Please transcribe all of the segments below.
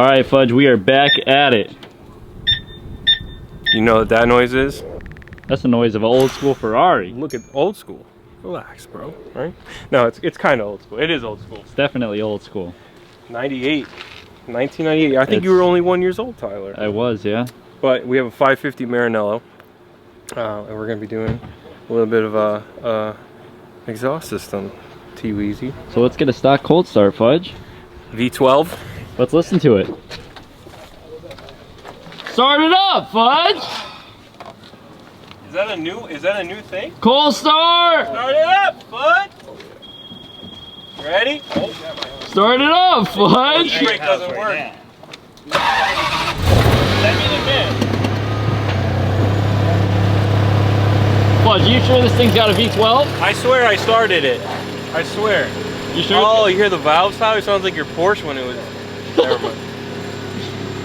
All right, Fudge, we are back at it. You know what that noise is? That's the noise of an old school Ferrari. Look at old school. Relax, bro. Right? No, it's kind of old school. It is old school. It's definitely old school. 98. 1998. I think you were only 1 year old, Tyler. I was, yeah. But we have a 550 Maranello. And we're going to be doing a little bit of a exhaust system. T-Weezy. So let's get a stock cold start, Fudge. V12. Let's listen to it. Start it up, Fudge! Is that a new thing? Cold start! Start it up, Fudge! Ready? Start it up, Fudge! The brake doesn't work. Let me in there. Fudge, you sure this thing's got a V12? I swear I started it. I swear. You sure? Oh, you hear the valve sound? It sounds like your Porsche when it was... Never mind.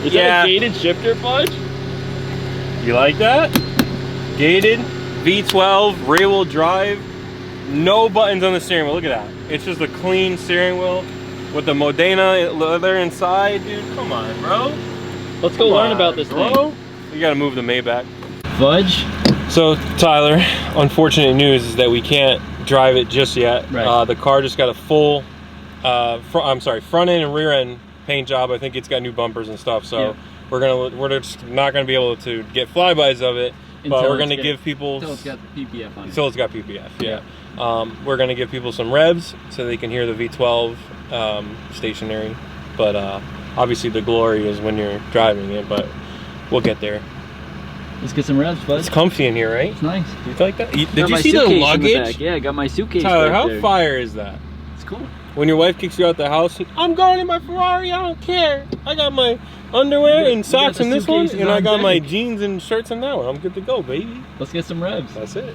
Is that a gated shifter, Fudge? You like that? Gated, V12, rear wheel drive, no buttons on the steering wheel. Look at that. It's just a clean steering wheel with the Modena leather inside. Dude, come on, bro. Let's go learn about this thing. You gotta move the Maybach. Fudge? So, Tyler, unfortunate news is that we can't drive it just yet. Right. The car just got a full, front end and rear end paint job. I think it's got new bumpers and stuff. So yeah. we're just not gonna be able to get flybys of it. But we're gonna give people until it's got the PPF on it. Until it's got PPF, yeah. We're gonna give people some revs so they can hear the V12 stationary. But obviously the glory is when you're driving it. But we'll get there. Let's get some revs, bud. It's comfy in here, right? It's nice. You like that? Did you see the luggage? Yeah, I got my suitcase. Tyler, right how there. fire is that? It's cool. When your wife kicks you out the house, I'm going in my Ferrari, I don't care. I got my underwear and socks in this one, and I got my jeans and shirts in that one. I'm good to go, baby. Let's get some revs. That's it.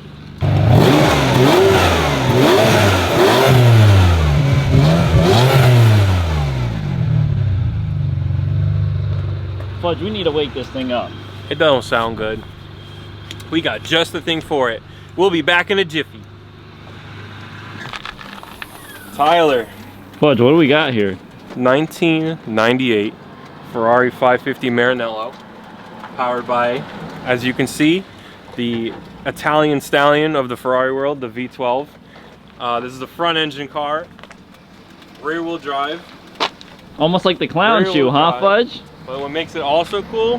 Fudge, we need to wake this thing up. It don't sound good. We got just the thing for it. We'll be back in a jiffy. Tyler. Fudge, what do we got here? 1998 Ferrari 550 Maranello, powered by, as you can see, the Italian stallion of the Ferrari world, the V12. This is a front engine car, rear wheel drive. Almost like the clown shoe, huh, Fudge? But what makes it also cool,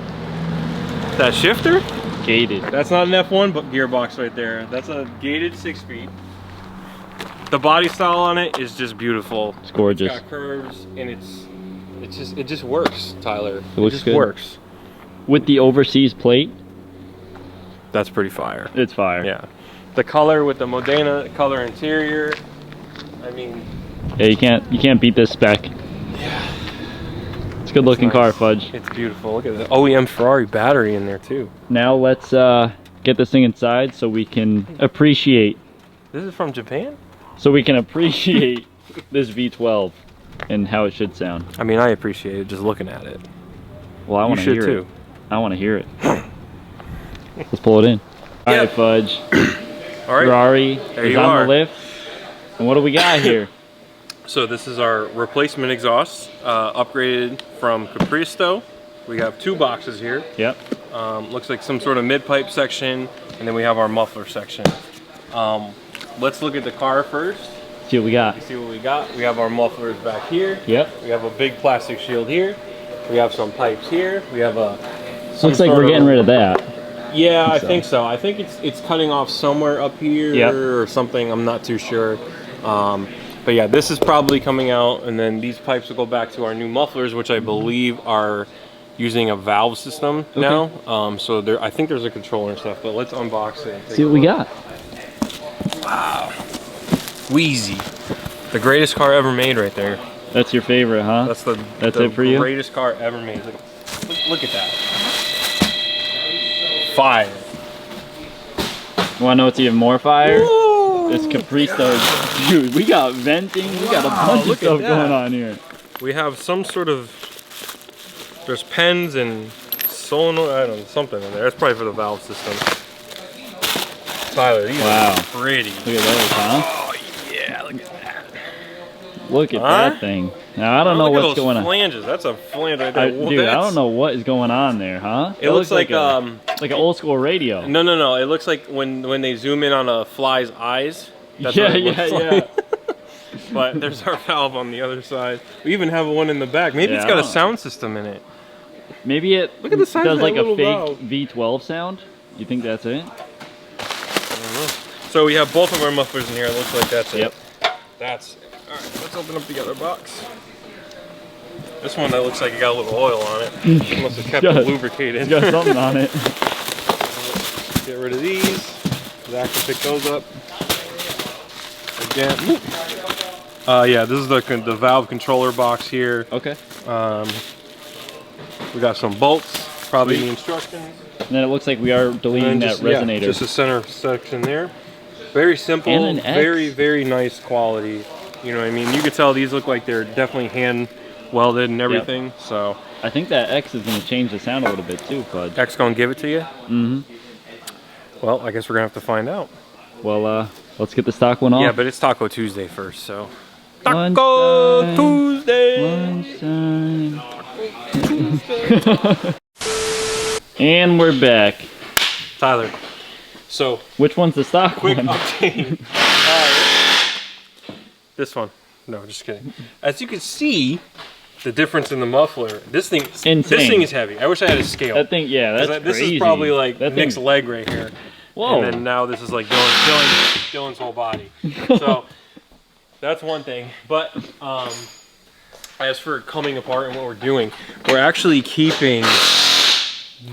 that shifter? Gated. That's not an F1 but gearbox right there. That's a gated 6-speed. The body style on it is just beautiful. It's gorgeous. It's got curves and it just works, Tyler. It looks just good. Works. With the overseas plate. That's pretty fire. It's fire. Yeah. The color with the Modena color interior. I mean, yeah, you can't beat this spec. Yeah. It's a good looking car, Fudge. It's beautiful. Look at the OEM Ferrari battery in there too. Now let's get this thing inside so we can appreciate. This is from Japan? So we can appreciate this V12 and how it should sound. I mean, I appreciate it just looking at it. Well, I want to hear it. I want to hear it. Let's pull it in. All right, Fudge. All right. Ferrari is on the lift. And what do we got here? So this is our replacement exhaust, upgraded from Capristo. We have 2 boxes here. Yep. Looks like some sort of mid-pipe section, and then we have our muffler section. Let's look at the car first. See what we got. See what we got. We have our mufflers back here. Yep. We have a big plastic shield here. We have some pipes here. We have a... Looks like we're getting rid of that. Yeah, I think so. I think it's cutting off somewhere up here or something. I'm not too sure. But yeah, this is probably coming out, and then these pipes will go back to our new mufflers, which I believe are using a valve system now. So I think there's a controller and stuff, but let's unbox it and take See what we got. Wow. Wheezy. The greatest car ever made right there. That's your favorite, huh? That's it for you? The greatest car ever made. Look at that. Fire. You want to know what's even more fire? Woo! This Capristo. Dude, we got venting. We got a bunch of stuff going on here. We have some sort of... There's pens and solenoid, I don't know, something in there. That's probably for the valve system. Tyler, these are pretty. Look at those, huh? Oh, yeah, look at that. Look at that thing. Now I don't know what's going on. Flanges. That's a flange right there. Dude, I don't know what is going on there, huh? It looks like an old school radio. No. It looks like when they zoom in on a fly's eyes. That's yeah. But there's our valve on the other side. We even have one in the back. Maybe it's got a sound system in it. Maybe it Look at the size does of like that a fake valve. V12 sound. You think that's it? I don't know. So we have both of our mufflers in here. It looks like that's it. That's it. All right, let's open up the other box. This one that looks like it got a little oil on it. Must have kept it lubricated. It's got something on it. Get rid of these. Zach can pick those up. Again. Yeah, this is the valve controller box here. Okay. We got some bolts, probably the instructions. And then it looks like we are deleting that resonator. Yeah, just a center section there. Very simple, And an X. very nice quality. You know what I mean? You could tell these look like they're definitely hand welded and everything. Yep. So I think that X is going to change the sound a little bit too, Fudge. X gonna give it to you? Mm-hmm. Well, I guess we're gonna have to find out. Well, let's get the stock one off. Yeah, but it's Taco Tuesday first, so. Taco Tuesday! Lunchtime. And we're back. Tyler, so. Which one's the stock quick one? update. This one. No, just kidding. As you can see, the difference in the muffler. This thing is heavy. I wish I had a scale. That thing, yeah, that's This crazy. is probably like that Nick's leg right here. Whoa. And then now this is like Dylan's whole body. So that's one thing. But as for coming apart and what we're doing, we're actually keeping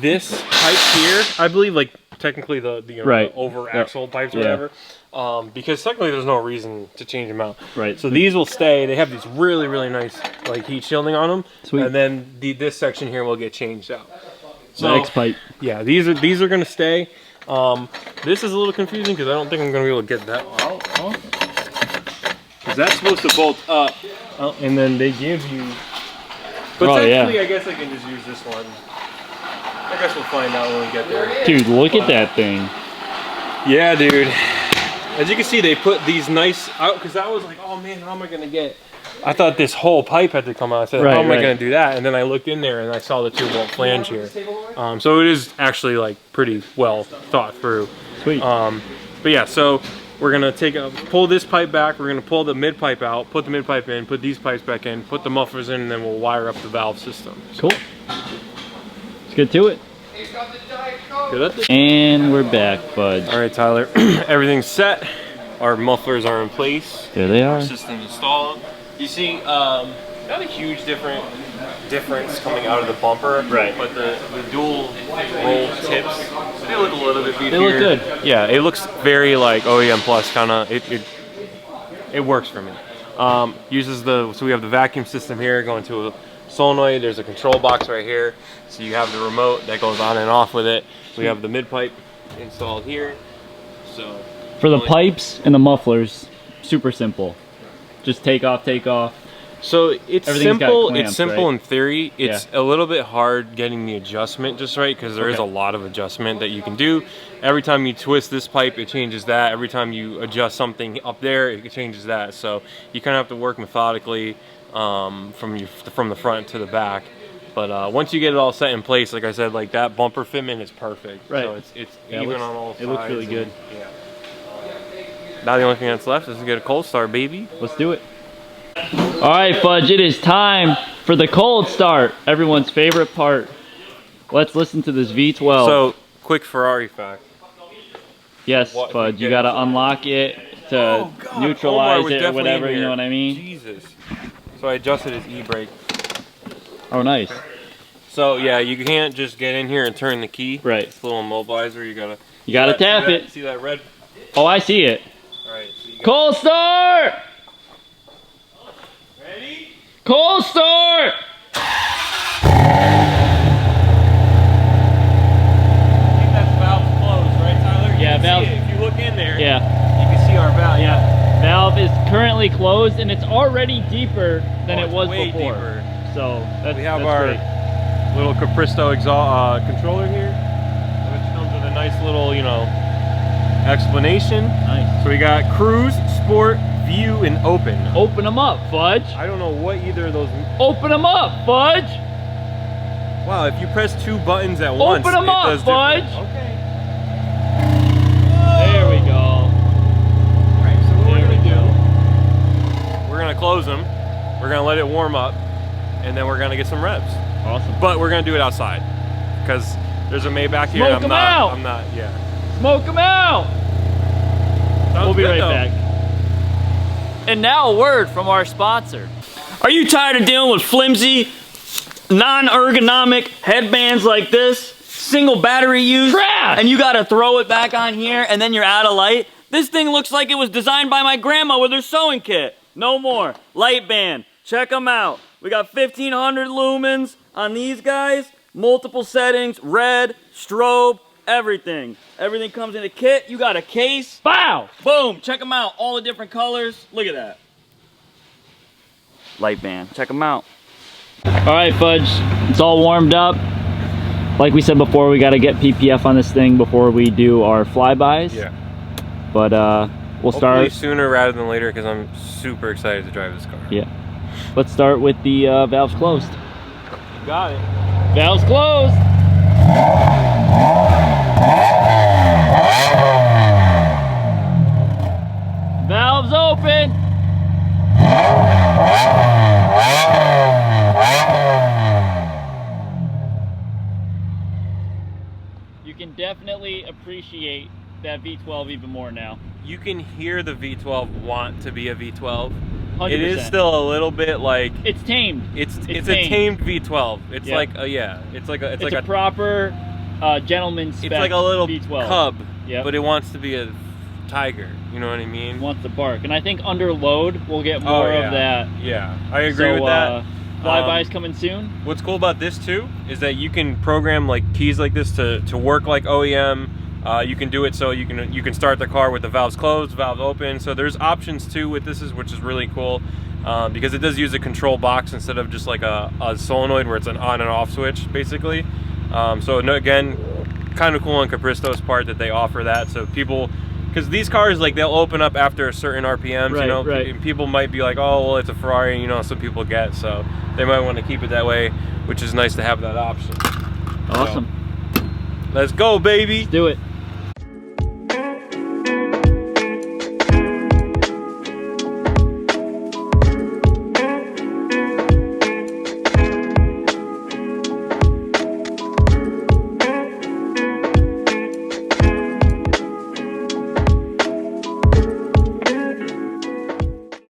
this pipe here. I believe like technically the over axle pipes or whatever. Because technically there's no reason to change them out. Right. So these will stay. They have these really nice like heat shielding on them. Sweet. And then this section here will get changed out. So X pipe. Yeah, these are gonna stay. This is a little confusing because I don't think I'm gonna be able to get that out. Because that's supposed to bolt up, and then they give you. But technically, I guess I can just use this one. I guess we'll find out when we get there. Dude, look at that thing. Yeah, dude. As you can see, they put these nice out because I was like, oh man, how am I gonna get? I thought this whole pipe had to come out. I said, how am I gonna do that? And then I looked in there and I saw the 2-bolt flange here. So it is actually like pretty well thought through. Sweet. But yeah, so we're gonna pull this pipe back. We're gonna pull the mid pipe out, put the mid pipe in, put these pipes back in, put the mufflers in, and then we'll wire up the valve system. Cool. Let's get to it. Good at this. And we're back, Fudge. All right, Tyler. Everything's set. Our mufflers are in place. There they are. System installed. You see, not a huge difference coming out of the bumper. Right. But the dual roll tips, they look a little bit beefier. They look good. Yeah, it looks very like OEM Plus kind of. It works for me. So we have the vacuum system here going to a solenoid. There's a control box right here. So you have the remote that goes on and off with it. We have the mid pipe installed here. So for the pipes and the mufflers, super simple. Just take off. So it's simple. It's simple right? in theory. It's a little bit hard getting the adjustment just right because there is a lot of adjustment that you can do. Every time you twist this pipe, it changes that. Every time you adjust something up there, it changes that. So you kind of have to work methodically from the front to the back. But once you get it all set in place, like I said, like that bumper fitment is perfect. Right. So it's even on all sides. It looks really good. Yeah. Now the only thing that's left is to get a cold start, baby. Let's do it. All right, Fudge, it is time for the cold start. Everyone's favorite part. Let's listen to this V12. So, quick Ferrari fact. Yes, Fudge, you gotta unlock it to neutralize it or whatever, you know what I mean? Jesus. So I adjusted his e-brake. Oh, nice. So yeah, you can't just get in here and turn the key. Right. It's a little immobilizer. You gotta tap it. See that red? Oh, I see it. All right. So cold start! Ready? Cold start! I think that's valve closed, right, Tyler? Yeah, valve. If you look in there, yeah, you can see our valve. Yeah, valve is currently closed, and it's already deeper than it was way before. Deeper. So we have our little Capristo exhaust controller here, which comes with a nice little, explanation. Nice. So we got cruise, sport, view and open. Open them up, Fudge. I don't know what either of those. Open them up, Fudge. Wow, if you press 2 buttons at once, Open them up, Fudge. Okay. There we go. All right, so what There we go. we're gonna close them. We're gonna let it warm up, and then we're gonna get some revs. Awesome. But we're gonna do it outside because there's a Maybach here. Smoke 'em out. I'm not. Yeah. Smoke them out. We'll be right back. And now a word from our sponsor. Are you tired of dealing with flimsy, non-ergonomic headbands like this? Single battery use? Trash! And you gotta throw it back on here and then you're out of light? This thing looks like it was designed by my grandma with her sewing kit. No more. Light band. Check them out. We got 1500 lumens on these guys. Multiple settings. Red, strobe, everything. Everything comes in a kit. You got a case. Bow! Boom! Check them out. All the different colors. Look at that. Light band. Check them out. All right, Fudge. It's all warmed up. Like we said before, we got to get PPF on this thing before we do our flybys. Yeah. But we'll Hopefully start sooner rather than later because I'm super excited to drive this car. Yeah. Let's start with the valves closed. You got it. Valves closed. Valves open. You can definitely appreciate that V12 even more now. You can hear the V12 want to be a V12. 100%. It is still a little bit like It's tamed. it's a tamed V12. It's Yeah. like it's like a proper gentleman's spec. it's like a little V12. cub, Yep. but it wants to be a tiger. You know what I mean? Wants to bark, and I think under load we'll get more yeah. of that. Yeah, I agree with that. Flybys coming soon. What's cool about this too is that you can program like keys like this to work like OEM. You can do it so you can start the car with the valves closed, valves open. So there's options too with this, which is really cool because it does use a control box instead of just like a solenoid where it's an on and off switch basically. So no, again, kind of cool on Capristo's part that they offer that. So people, because these cars like they'll open up after a certain RPMs, Right, you know, right. and people might be like, oh well, it's a Ferrari, you know, some people get, so they might want to keep it that way, which is nice to have that option. Awesome. So, let's go, baby. Let's do it.